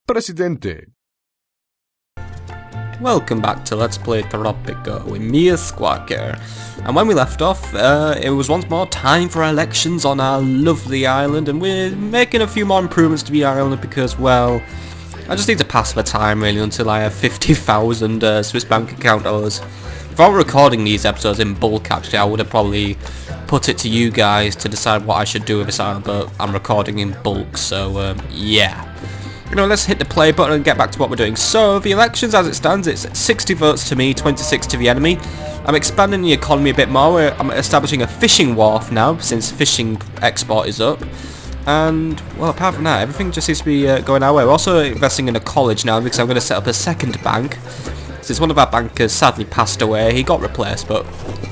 Presidente. Welcome back to Let's Play Tropico with me as Squawker. And when we left off, it was once more time for elections on our lovely island, and we're making a few more improvements to the island because, well, I just need to pass the time really until I have 50,000 Swiss bank account dollars. If I were recording these episodes in bulk, actually, I would have probably put it to you guys to decide what I should do with this island, but I'm recording in bulk, so yeah. You know, let's hit the play button and get back to what we're doing. So, the elections as it stands, it's 60 votes to me, 26 to the enemy. I'm expanding the economy a bit more. I'm establishing a fishing wharf now, since fishing export is up. And, well, apart from that, everything just seems to be going our way. We're also investing in a college now, because I'm going to set up a second bank. Since one of our bankers sadly passed away, he got replaced, but,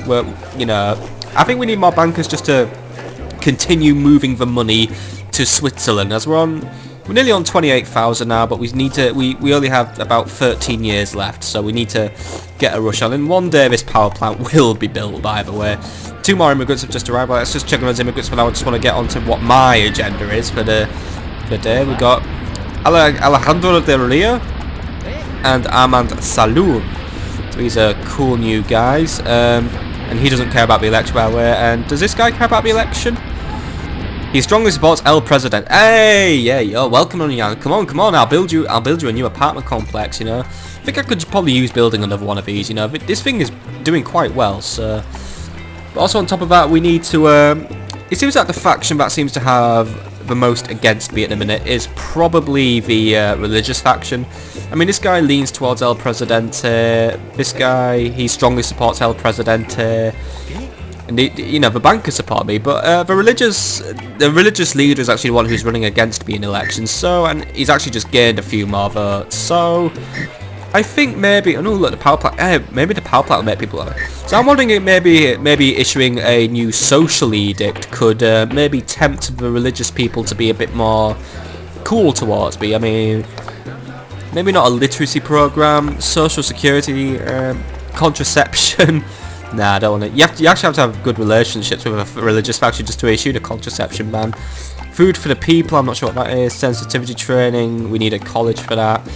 well, you know, I think we need more bankers just to continue moving the money to Switzerland, as we're nearly on 28,000 now, but we only have about 13 years left, so we need to get a rush on. And one day this power plant will be built, by the way. 2 more immigrants have just arrived. Well, let's just check on those immigrants for now. I just want to get on to what my agenda is for the day. We've got Alejandro de Rio and Armand Saloon. So these are cool new guys. And he doesn't care about the election, by the way. And does this guy care about the election? He strongly supports El President. Hey, yeah, yo, welcome on, young. Come on. I'll build you a new apartment complex. You know, I think I could probably use building another one of these. You know, this thing is doing quite well. So, but also on top of that, we need to. It seems like the faction that seems to have the most against me at the minute is probably the religious faction. I mean, this guy leans towards El Presidente. This guy, he strongly supports El Presidente. And the bankers support me, but the religious leader is actually the one who's running against me in elections. So, and he's actually just gained a few more votes. So, I think maybe, oh no, look, the power plant. Maybe the power plant will make people. So I'm wondering if maybe issuing a new social edict could maybe tempt the religious people to be a bit more cool towards me. I mean, maybe not a literacy program, social security, contraception. Nah, I don't want it. You actually have to have good relationships with a religious faction just to issue the contraception ban. Food for the people, I'm not sure what that is. Sensitivity training, we need a college for that.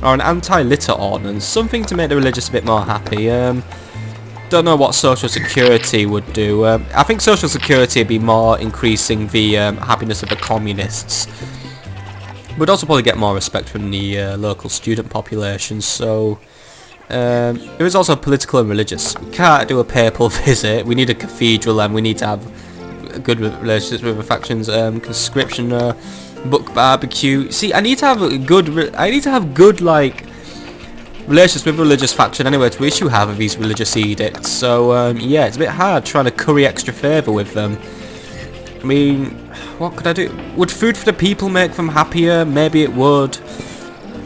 Or an anti-litter ordinance, something to make the religious a bit more happy. Don't know what social security would do. I think social security would be more increasing the happiness of the communists. We'd also probably get more respect from the local student population, so... it was also political and religious. We can't do a papal visit. We need a cathedral, and we need to have good relationships with the factions. Conscription, book barbecue. See, I need to have good like relations with religious faction anyway to issue half of these religious edicts. So yeah, it's a bit hard trying to curry extra favour with them. I mean, what could I do? Would food for the people make them happier? Maybe it would.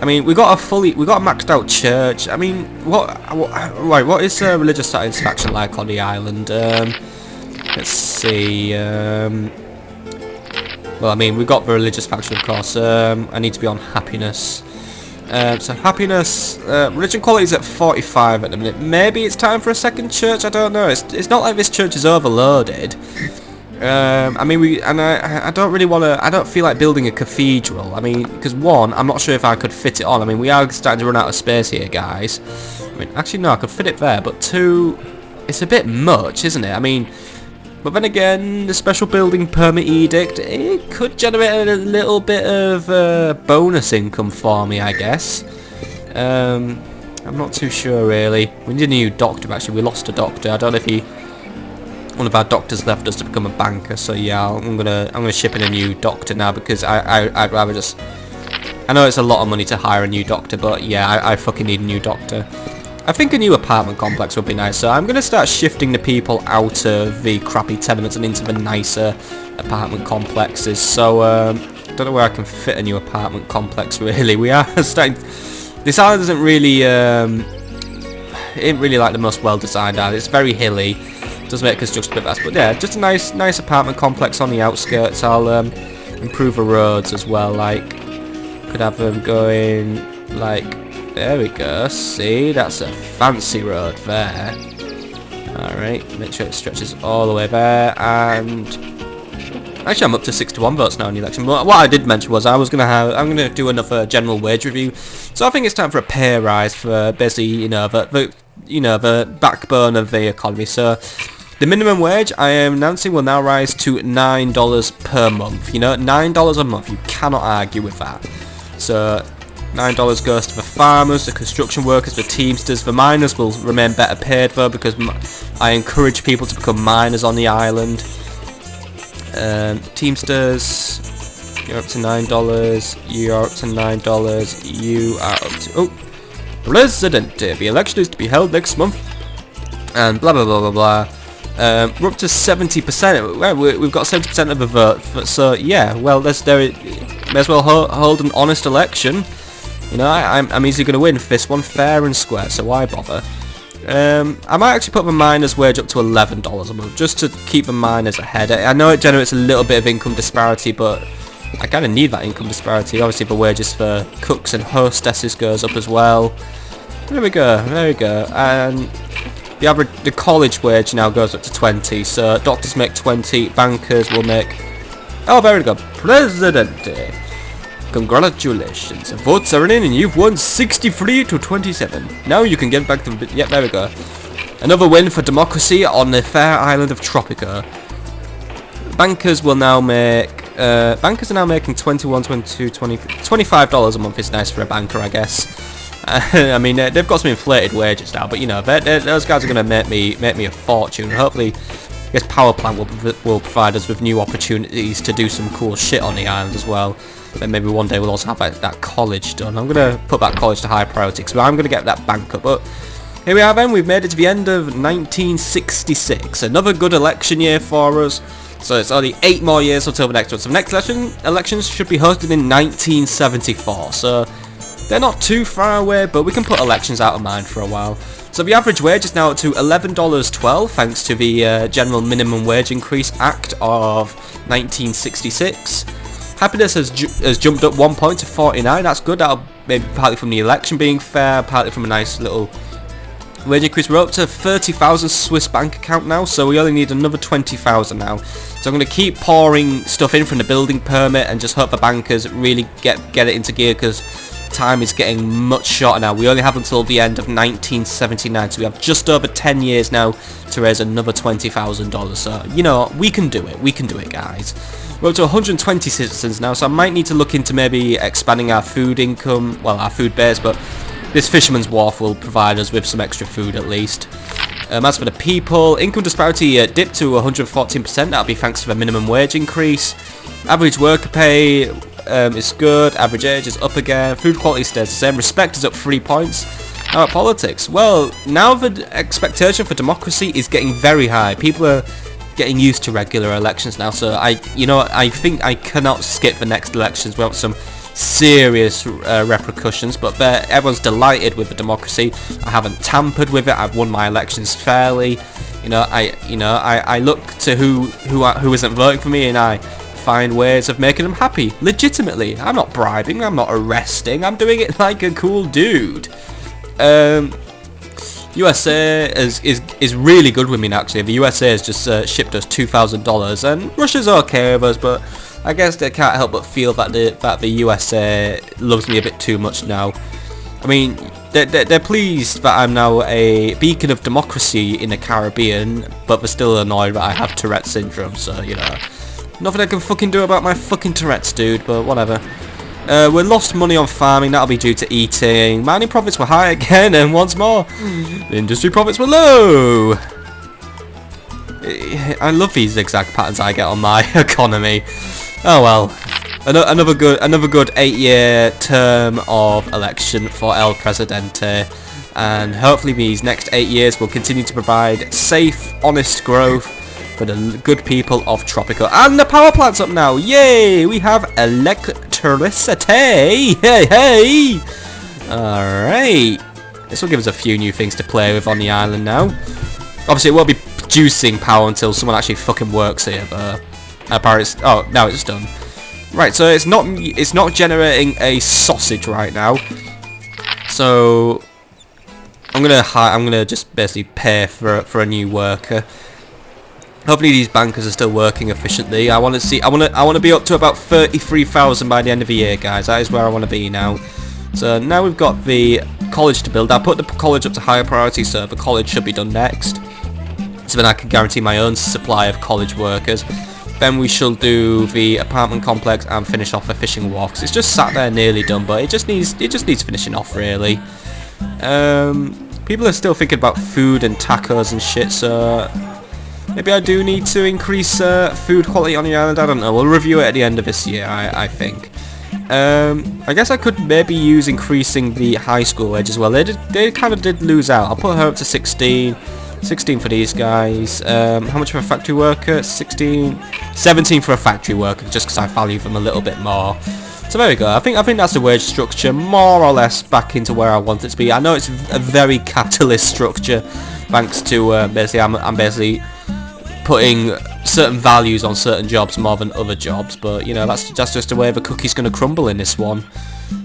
I mean, we got a maxed out church. I mean, what is religious satisfaction like on the island? Let's see. Well, I mean, we got the religious faction, of course. I need to be on happiness. So happiness, religion quality is at 45 at the minute. Maybe it's time for a second church. I don't know. It's not like this church is overloaded. I mean, I don't really want to. I don't feel like building a cathedral. I mean, because one, I'm not sure if I could fit it on. I mean, we are starting to run out of space here, guys. I mean, actually, no, I could fit it there. But two, it's a bit much, isn't it? I mean, but then again, the special building permit edict, it could generate a little bit of bonus income for me, I guess. I'm not too sure really. We need a new doctor. Actually, we lost a doctor. I don't know if one of our doctors left us to become a banker, so yeah, I'm gonna ship in a new doctor now because I'd rather just. I know it's a lot of money to hire a new doctor, but yeah, I fucking need a new doctor. I think a new apartment complex would be nice, so I'm gonna start shifting the people out of the crappy tenements and into the nicer apartment complexes. So don't know where I can fit a new apartment complex. Really, we are starting. This island isn't really it ain't really like the most well designed island. It's very hilly. Does make construction a bit fast, but yeah, just a nice apartment complex on the outskirts. I'll improve the roads as well. Like, could have them going like there we go. See, that's a fancy road there. All right, make sure it stretches all the way there, and Actually, I'm up to 61 votes now in the election. But what I did I'm gonna do another general wage review. So I think it's time for a pay rise for basically, the backbone of the economy. So the minimum wage I am announcing will now rise to $9 per month. $9 a month. You cannot argue with that. So $9 goes to the farmers, the construction workers, the teamsters. The miners will remain better paid though, because I encourage people to become miners on the island. Teamsters, you're up to $9. You're up to $9. You are up to Presidente. The election is to be held next month, and blah blah blah blah blah. We're up to 70%. We've got 70% of the vote. So yeah, well, may as well hold an honest election. I'm easily going to win this one fair and square. So why bother? I might actually put the miners' wage up to $11 a month, just to keep the miners ahead. I know it generates a little bit of income disparity, but I kind of need that income disparity. Obviously, the wages for cooks and hostesses goes up as well. There we go. And the college wage now goes up to 20. So doctors make 20, bankers will make. Oh, very good, Presidente. Congratulations, votes are in and you've won 63 to 27. Now you can get back to... Yeah, there we go. Another win for democracy on the fair island of Tropico. Bankers will now make... bankers are now making $25 a month. Is nice for a banker, I guess. I mean, they've got some inflated wages now, but those guys are going to make me a fortune. Hopefully, I guess power plant will provide us with new opportunities to do some cool shit on the island as well. Then maybe one day we'll also have that college done. I'm going to put that college to high priority, because I'm going to get that bank up. But here we are then, we've made it to the end of 1966. Another good election year for us. So it's only 8 more years until the next one. So the next elections should be hosted in 1974. So they're not too far away, but we can put elections out of mind for a while. So the average wage is now up to $11.12, thanks to the General Minimum Wage Increase Act of 1966. Happiness has jumped up 1 point to 49. That's good. That'll maybe partly from the election being fair, partly from a nice little wage increase. We're up to 30,000 Swiss bank account now, so we only need another 20,000 now. So I'm going to keep pouring stuff in from the building permit and just hope the bankers really get it into gear, because time is getting much shorter now. We only have until the end of 1979, so we have just over 10 years now to raise another $20,000. So we can do it. We can do it, guys. We're up to 120 citizens now, so I might need to look into maybe expanding our food income, well, our food base, but this Fisherman's Wharf will provide us with some extra food at least. As for the people, income disparity dipped to 114%, that'll be thanks to the minimum wage increase. Average worker pay is good, average age is up again, food quality stays the same, respect is up 3 points. How about politics? Well, now the expectation for democracy is getting very high. People are getting used to regular elections now, so I think I cannot skip the next elections without some serious repercussions, but everyone's delighted with the democracy. I haven't tampered with it. I've won my elections fairly. I look to who isn't voting for me, and I find ways of making them happy legitimately. I'm not bribing, I'm not arresting, I'm doing it like a cool dude. USA is really good with me now, actually. The USA has just shipped us $2,000, and Russia's okay with us, but I guess they can't help but feel that the USA loves me a bit too much now. I mean, they're pleased that I'm now a beacon of democracy in the Caribbean, but they're still annoyed that I have Tourette's syndrome, so, nothing I can fucking do about my fucking Tourette's, dude, but whatever. We lost money on farming, that'll be due to eating. Mining profits were high again, and once more, industry profits were low. I love these zigzag patterns I get on my economy. Oh well, another good 8-year term of election for El Presidente, and hopefully these next 8 years will continue to provide safe, honest growth for the good people of Tropico. And the power plant's up now. Yay! We have electricity. Hey! Alright. This will give us a few new things to play with on the island now. Obviously, it won't be producing power until someone actually fucking works here, but apparently now it's done. Right, so it's not generating a sausage right now. So I'm gonna just basically pay for a new worker. Hopefully these bankers are still working efficiently. I want to be up to about 33,000 by the end of the year, guys. That is where I want to be now. So now we've got the college to build. I put the college up to higher priority, so the college should be done next. So then I can guarantee my own supply of college workers. Then we shall do the apartment complex and finish off the fishing wharf. It's just sat there nearly done, but it just needs finishing off really. People are still thinking about food and tacos and shit, so maybe I do need to increase food quality on the island. I don't know. We'll review it at the end of this year, I think. I guess I could maybe use increasing the high school wage as well. They kind of did lose out. I'll put her up to 16. 16 for these guys. How much for a factory worker? 16. 17 for a factory worker, just because I value them a little bit more. So there we go. I think that's the wage structure more or less back into where I want it to be. I know it's a very capitalist structure, thanks to basically I'm basically putting certain values on certain jobs more than other jobs. But you know, that's just the way the cookie's going to crumble in this one.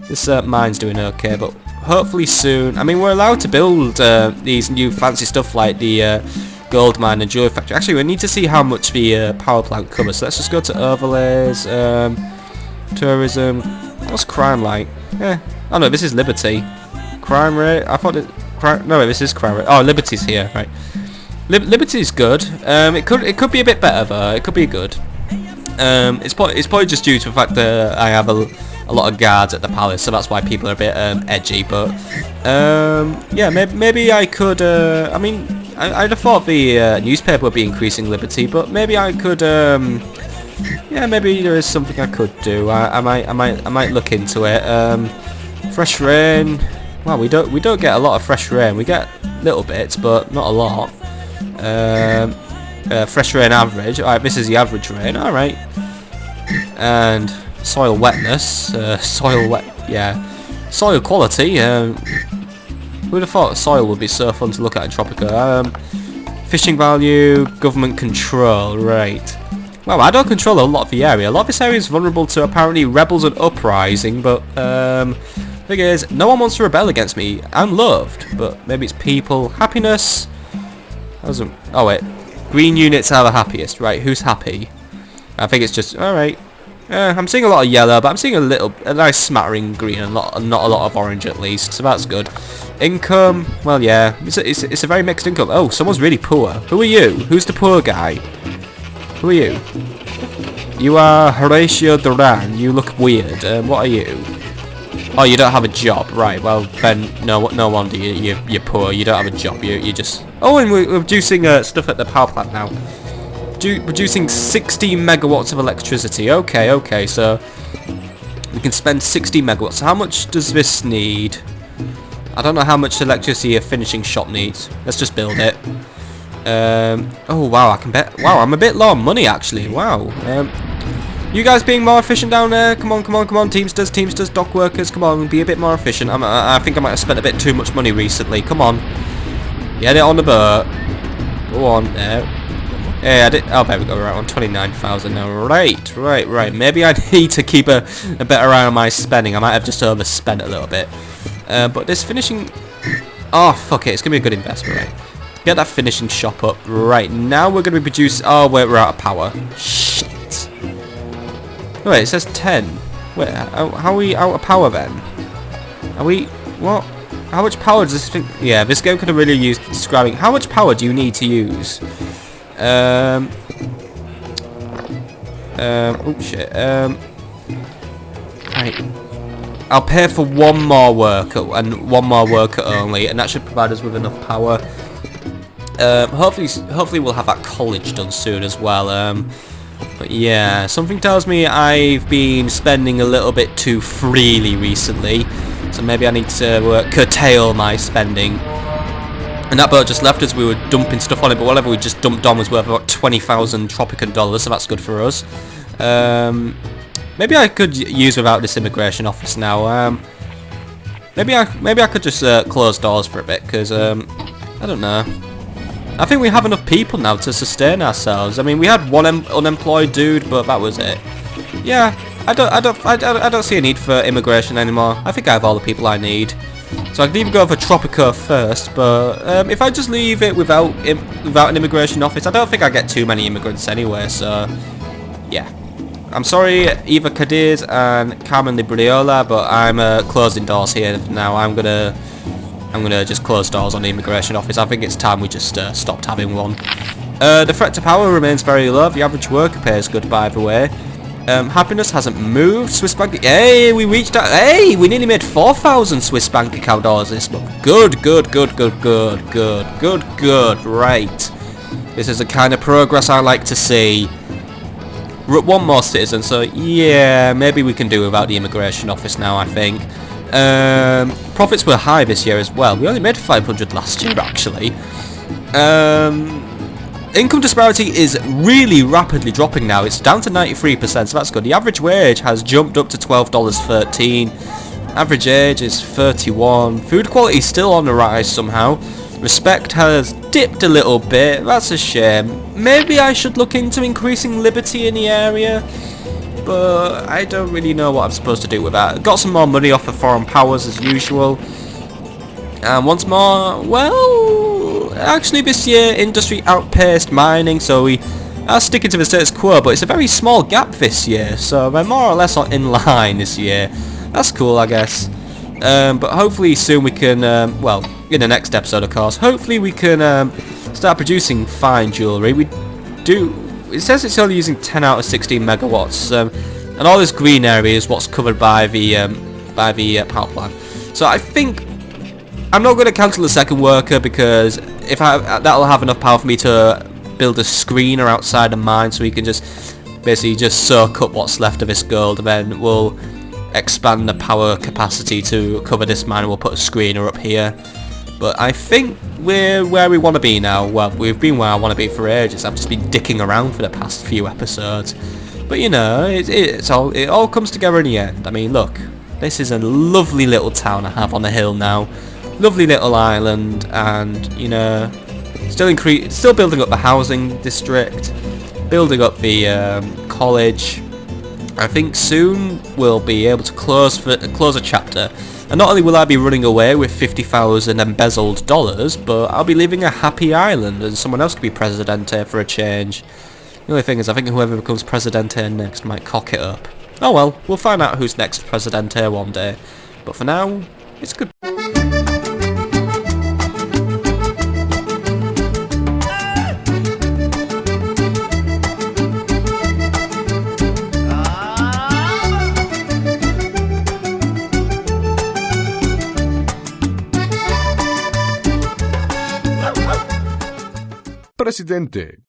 This mine's doing okay, but hopefully soon. I mean, we're allowed to build these new fancy stuff like the gold mine and jewelry factory. Actually, we need to see how much the power plant covers. So let's just go to overlays, tourism. What's crime like? Oh no, this is Liberty. Crime rate. I thought it. No, wait, this is crime rate. Oh, Liberty's here, right? Liberty's good. It could be a bit better though. It could be good. It's probably just due to the fact that I have a lot of guards at the palace, so that's why people are a bit edgy. But yeah, maybe I could. I mean, I'd have thought the newspaper would be increasing Liberty, but maybe I could. Yeah, maybe there is something I could do. I might look into it. Fresh rain. Well, we don't get a lot of fresh rain. We get little bits, but not a lot. Fresh rain average. Alright, this is the average rain. Alright. And soil wetness. Soil quality. Who'd have thought soil would be so fun to look at in Tropico? Fishing value, government control. Right. Well, I don't control a lot of the area. A lot of this area is vulnerable to apparently rebels and uprising, but thing is, no one wants to rebel against me. I'm loved, but maybe it's people. Happiness. Oh wait, green units are the happiest, right? Who's happy? I think it's just alright. I'm seeing a lot of yellow, but I'm seeing a nice smattering green and not a lot of orange at least, so that's good. Income, well, yeah, it's a very mixed income. Oh, someone's really poor. Who are you? Who's the poor guy? Who are you? You are Horatio Duran. You look weird. What are you? Oh, you don't have a job, right? Well, then no wonder you're poor. You don't have a job. You just. Oh, and we're producing stuff at the power plant now. Producing 60 megawatts of electricity. Okay. So we can spend 60 megawatts. How much does this need? I don't know how much electricity a finishing shop needs. Let's just build it. Oh wow, I can bet. Wow, I'm a bit low on money actually. Wow. You guys being more efficient down there? Come on. Teamsters, dock workers, come on, be a bit more efficient. I think I might have spent a bit too much money recently. Come on. Get it on the boat. Go on there. Yeah, I did. Oh, there we go. Right, on 29,000 now. Right. Maybe I need to keep a better eye on my spending. I might have just overspent a little bit. But this finishing. Oh, fuck it. It's gonna be a good investment, right? Get that finishing shop up. Right, now we're gonna be producing. Oh, wait, we're out of power. Shit. Wait, it says 10. Wait, how are we out of power then? Are we... What? How much power does this thing... Yeah, this game could have really used describing... How much power do you need to use? Oh, shit. Right. I'll pay for one more worker, and one more worker only, and that should provide us with enough power. Hopefully we'll have that college done soon as well. But yeah, something tells me I've been spending a little bit too freely recently, so maybe I need to curtail my spending. And that boat just left us. We were dumping stuff on it, but whatever we just dumped on was worth about 20,000 Tropican dollars, so that's good for us. Maybe I could use without this immigration office now. Maybe I could just close doors for a bit, because I don't know. I think we have enough people now to sustain ourselves. I mean, we had one unemployed dude, but that was it. Yeah, I don't see a need for immigration anymore. I think I have all the people I need. So I can even go for Tropico first, but if I just leave it without an immigration office, I don't think I get too many immigrants anyway, so yeah. I'm sorry, Eva Cadiz and Carmen Libriola, but I'm closing doors here now. I'm gonna just close doors on the immigration office. I think it's time we just stopped having one. The threat to power remains very low. The average worker pay is good, by the way. Happiness hasn't moved. Swiss bank. Hey, we reached that. Hey, we nearly made 4,000 Swiss bank account dollars this month. Good. Right. This is the kind of progress I like to see. We're at one more citizen, so yeah, maybe we can do without the immigration office now, I think. Profits were high this year as well. We only made 500 last year, actually. Income disparity is really rapidly dropping now. It's down to 93%, so that's good. The average wage has jumped up to $12.13. Average age is 31. Food quality is still on the rise somehow. Respect has dipped a little bit. That's a shame. Maybe I should look into increasing liberty in the area, but I don't really know what I'm supposed to do with that. Got some more money off the foreign powers as usual. And once more, well, actually this year industry outpaced mining, so we are sticking to the status quo, but it's a very small gap this year, so we're more or less in line this year. That's cool, I guess. But hopefully soon we can, well, in the next episode of course, hopefully we can start producing fine jewellery. It says it's only using 10 out of 16 megawatts, and all this green area is what's covered by the power plant. So I think I'm not going to cancel the second worker, because if that'll have enough power for me to build a screener outside the mine, so we can just basically just soak up what's left of this gold, and then we'll expand the power capacity to cover this mine, and we'll put a screener up here. But I think we're where we want to be now. Well, we've been where I want to be for ages. I've just been dicking around for the past few episodes, but you know, it all comes together in the end. I mean, look, this is a lovely little town I have on the hill now. Lovely little island, and you know, still building up the housing district, building up the college. I think soon we'll be able to close a chapter, and not only will I be running away with 50,000 embezzled dollars, but I'll be leaving a happy island, and someone else could be Presidente for a change. The only thing is, I think whoever becomes Presidente next might cock it up. Oh well, we'll find out who's next Presidente one day. But for now, it's good. Presidente.